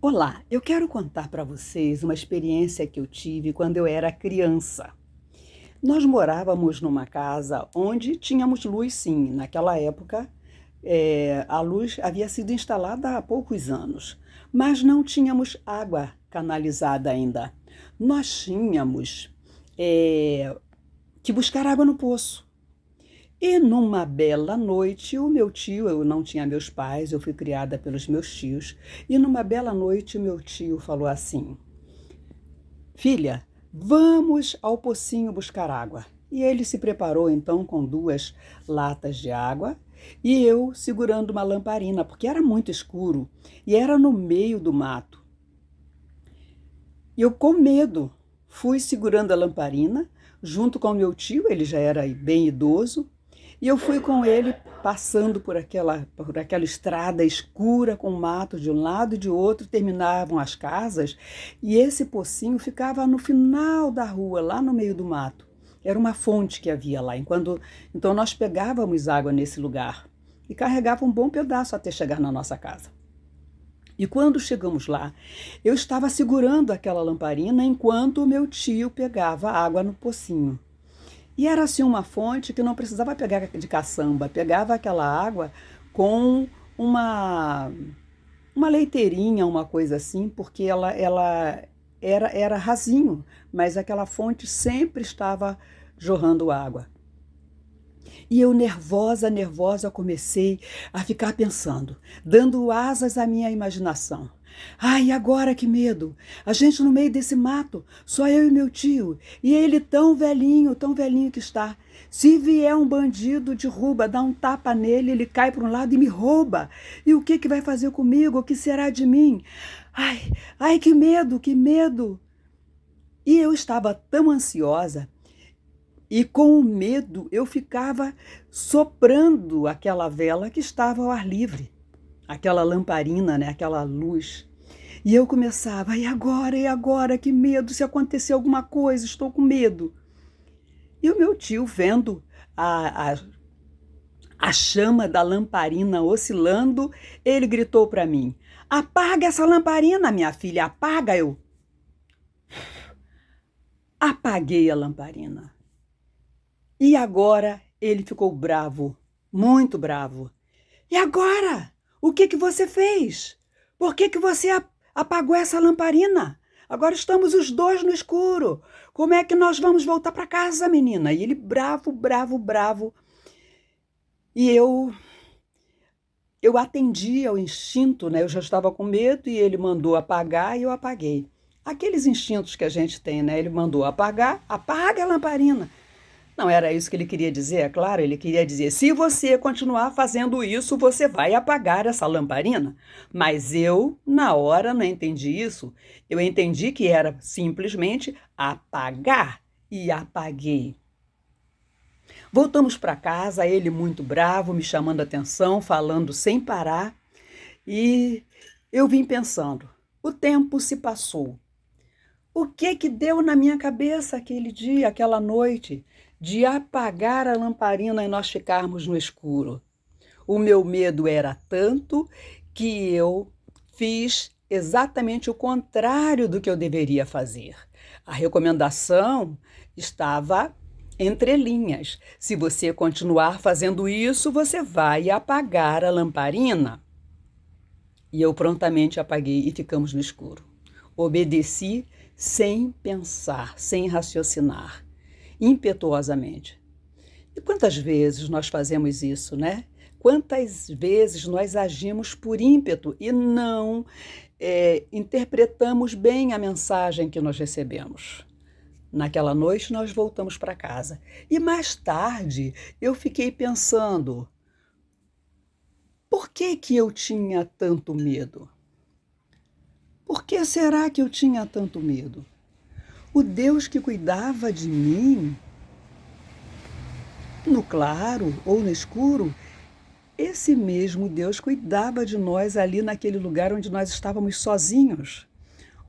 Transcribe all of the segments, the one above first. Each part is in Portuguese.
Olá, eu quero contar para vocês uma experiência que eu tive quando eu era criança. Nós morávamos numa casa onde tínhamos luz, sim. Naquela época, a luz havia sido instalada há poucos anos, mas não tínhamos água canalizada ainda. Nós tínhamos que buscar água no poço. E numa bela noite, o meu tio, eu não tinha meus pais, eu fui criada pelos meus tios, e numa bela noite, o meu tio falou assim: Filha, vamos ao pocinho buscar água. E ele se preparou então com duas latas de água e eu segurando uma lamparina, porque era muito escuro e era no meio do mato. E eu, com medo, fui segurando a lamparina junto com meu tio, ele já era bem idoso, e eu fui com ele passando por aquela estrada escura com mato de um lado e de outro, terminavam as casas, e esse pocinho ficava no final da rua, lá no meio do mato. Era uma fonte que havia lá. Então nós pegávamos água nesse lugar e carregava um bom pedaço até chegar na nossa casa. E quando chegamos lá, eu estava segurando aquela lamparina enquanto o meu tio pegava água no pocinho. E era assim uma fonte que não precisava pegar de caçamba, pegava aquela água com uma leiteirinha, uma coisa assim, porque ela era rasinho, mas aquela fonte sempre estava jorrando água. E eu, nervosa, nervosa, comecei a ficar pensando, dando asas à minha imaginação. Ai, agora que medo! A gente no meio desse mato, só eu e meu tio, e ele tão velhinho que está. Se vier um bandido, derruba, dá um tapa nele, ele cai para um lado e me rouba. E o que vai fazer comigo? O que será de mim? Ai, ai, que medo, que medo! E eu estava tão ansiosa e com o medo eu ficava soprando aquela vela que estava ao ar livre, aquela lamparina, né, aquela luz. E eu começava, e agora, que medo, se acontecer alguma coisa, estou com medo. E o meu tio, vendo a, a, a chama da lamparina oscilando, ele gritou para mim: apaga essa lamparina, minha filha, apaga! Eu apaguei a lamparina. E agora ele ficou bravo, muito bravo. E agora? O que você fez? Por que você apagou essa lamparina? Agora estamos os dois no escuro. Como é que nós vamos voltar para casa, menina? E ele bravo, bravo, bravo. E eu atendi ao instinto, né? Eu já estava com medo e ele mandou apagar e eu apaguei. Aqueles instintos que a gente tem, né? Ele mandou apagar, apaga a lamparina. Não era isso que ele queria dizer, é claro, ele queria dizer: se você continuar fazendo isso, você vai apagar essa lamparina. Mas eu, na hora, não entendi isso. Eu entendi que era simplesmente apagar e apaguei. Voltamos para casa, ele muito bravo, me chamando a atenção, falando sem parar, e eu vim pensando: o tempo se passou. O que deu na minha cabeça aquele dia, aquela noite, de apagar a lamparina e nós ficarmos no escuro? O meu medo era tanto que eu fiz exatamente o contrário do que eu deveria fazer. A recomendação estava entre linhas. Se você continuar fazendo isso, você vai apagar a lamparina. E eu prontamente apaguei e ficamos no escuro. Obedeci sem pensar, sem raciocinar, impetuosamente. E quantas vezes nós fazemos isso, né? Quantas vezes nós agimos por ímpeto e não interpretamos bem a mensagem que nós recebemos. Naquela noite nós voltamos para casa. E mais tarde eu fiquei pensando: por que eu tinha tanto medo? Por que será que eu tinha tanto medo? O Deus que cuidava de mim, no claro ou no escuro, esse mesmo Deus cuidava de nós ali naquele lugar onde nós estávamos sozinhos,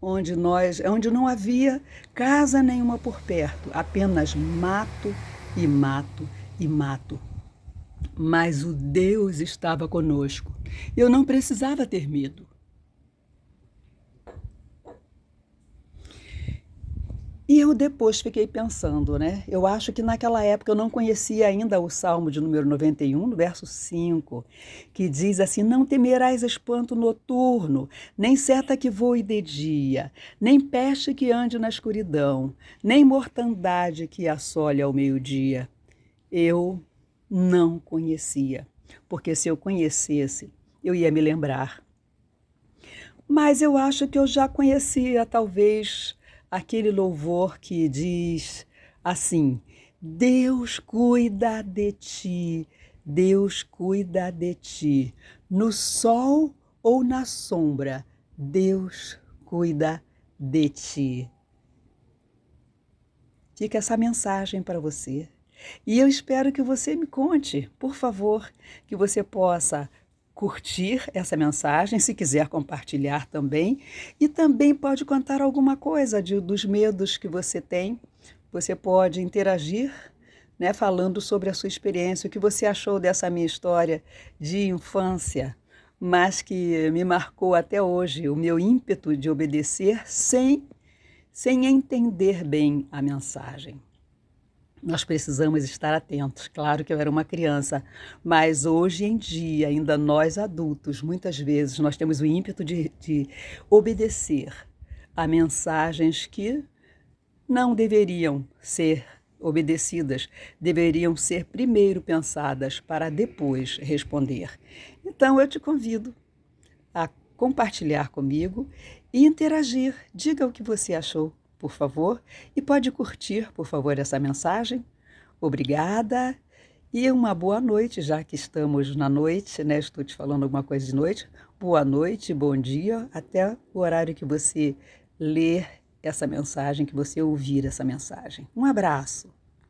onde não havia casa nenhuma por perto, apenas mato e mato e mato. Mas o Deus estava conosco. Eu não precisava ter medo. E eu depois fiquei pensando, né? Eu acho que naquela época eu não conhecia ainda o Salmo de número 91, no verso 5, que diz assim: Não temerás espanto noturno, nem seta que voe de dia, nem peste que ande na escuridão, nem mortandade que assole ao meio-dia. Eu não conhecia, porque se eu conhecesse, eu ia me lembrar. Mas eu acho que eu já conhecia, talvez, aquele louvor que diz assim: Deus cuida de ti, Deus cuida de ti. No sol ou na sombra, Deus cuida de ti. Fica essa mensagem para você. E eu espero que você me conte, por favor, que você possa curtir essa mensagem, se quiser compartilhar também, e também pode contar alguma coisa dos medos que você tem. Você pode interagir, né, falando sobre a sua experiência, o que você achou dessa minha história de infância, mas que me marcou até hoje, o meu ímpeto de obedecer sem entender bem a mensagem. Nós precisamos estar atentos. Claro que eu era uma criança, mas hoje em dia, ainda nós adultos, muitas vezes nós temos o ímpeto de obedecer a mensagens que não deveriam ser obedecidas, deveriam ser primeiro pensadas para depois responder. Então eu te convido a compartilhar comigo e interagir. Diga o que você achou, por favor, e pode curtir, por favor, essa mensagem. Obrigada e uma boa noite, já que estamos na noite, né? Estou te falando alguma coisa de noite. Boa noite, bom dia, até o horário que você ler essa mensagem, que você ouvir essa mensagem. Um abraço.